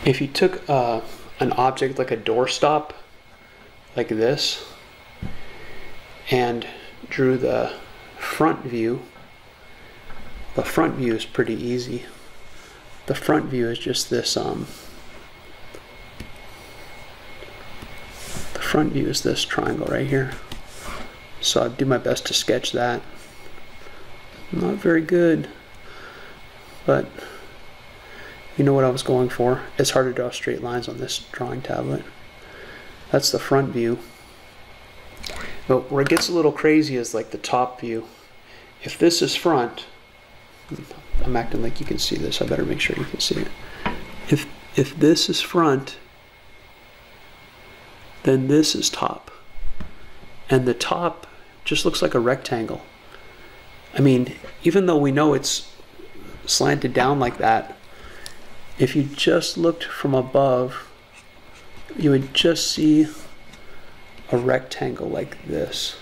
If you took an object like a doorstop, like this, and drew the front view, the front view is pretty easy. The front view is just this, the front view is this triangle right here. So I'll do my best to sketch that. Not very good, but you know what I was going for. It's hard to draw straight lines on this drawing tablet. That's the front view. But where it gets a little crazy is like the top view. If this is front, I'm acting like you can see this. I better make sure you can see it. If this is front, then this is top. And the top just looks like a rectangle. I mean, even though we know it's slanted down like that, if you just looked from above, you would just see a rectangle like this.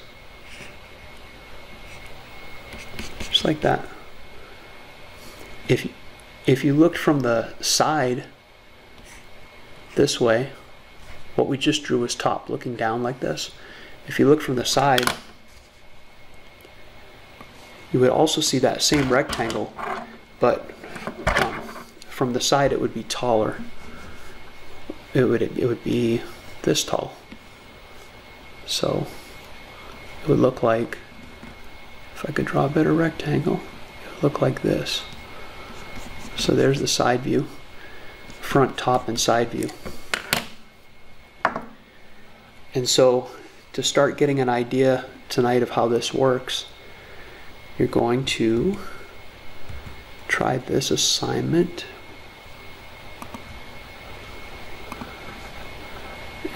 Just like that. If you looked from the side this way, what we just drew was top, looking down like this. If you look from the side, you would also see that same rectangle, but from the side it would be taller. It would be this tall. So it would look like, if I could draw a better rectangle, it would look like this. So there's the side view, front, top, and side view. And so to start getting an idea tonight of how this works, you're going to try this assignment.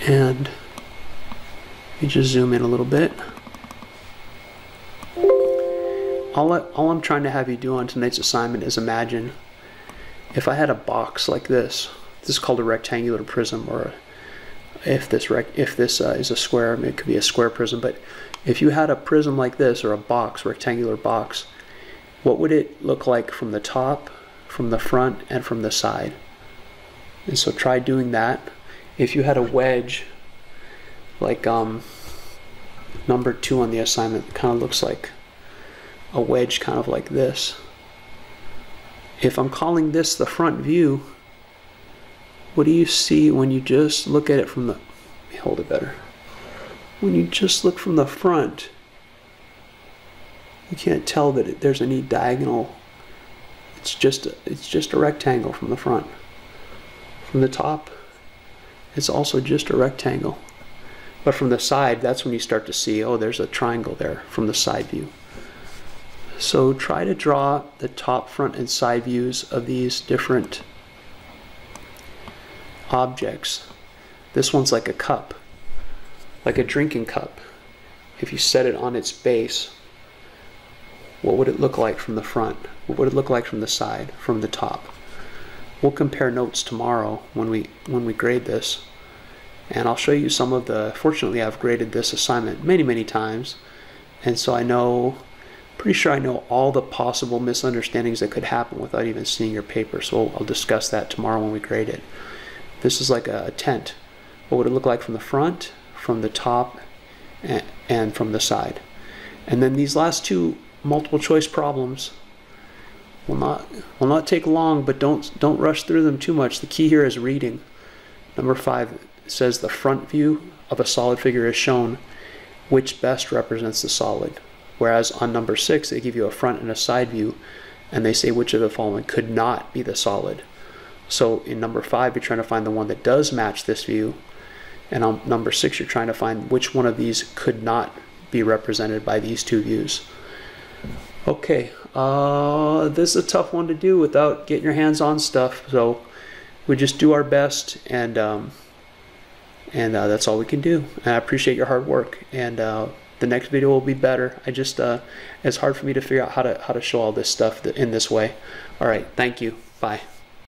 And you just zoom in a little bit. All I'm trying to have you do on tonight's assignment is imagine if I had a box like this. This is called a rectangular prism, or if this is a square, it could be a square prism. But if you had a prism like this, or a box, rectangular box, what would it look like from the top, from the front, and from the side? And so try doing that. If you had a wedge, like number 2 on the assignment, kind of looks like a wedge, kind of like this. If I'm calling this the front view, what do you see when you just look at it from the, let me hold it better. When you just look from the front, you can't tell that there's any diagonal. It's just a rectangle from the front. From the top, it's also just a rectangle. But from the side, that's when you start to see, oh, there's a triangle there from the side view. So try to draw the top, front, and side views of these different objects. This one's like a cup, like a drinking cup. If you set it on its base, what would it look like from the front? What would it look like from the side, from the top? We'll compare notes tomorrow when we grade this, and I'll show you some of the, fortunately I've graded this assignment many times, and so pretty sure I know all the possible misunderstandings that could happen without even seeing your paper. So I'll discuss that tomorrow when we grade it. This is like a tent. What would it look like from the front, from the top, and from the side? And then these last 2 multiple choice problems will not take long, but don't rush through them too much. The key here is reading. Number 5 says the front view of a solid figure is shown, which best represents the solid. Whereas on number 6, they give you a front and a side view, and they say which of the following could not be the solid. So in number 5, you're trying to find the one that does match this view, and on number 6, you're trying to find which one of these could not be represented by these 2 views. Okay, this is a tough one to do without getting your hands on stuff, so we just do our best, and that's all we can do. And I appreciate your hard work, and the next video will be better. It's hard for me to figure out how to show all this stuff in this way. All right, thank you. Bye.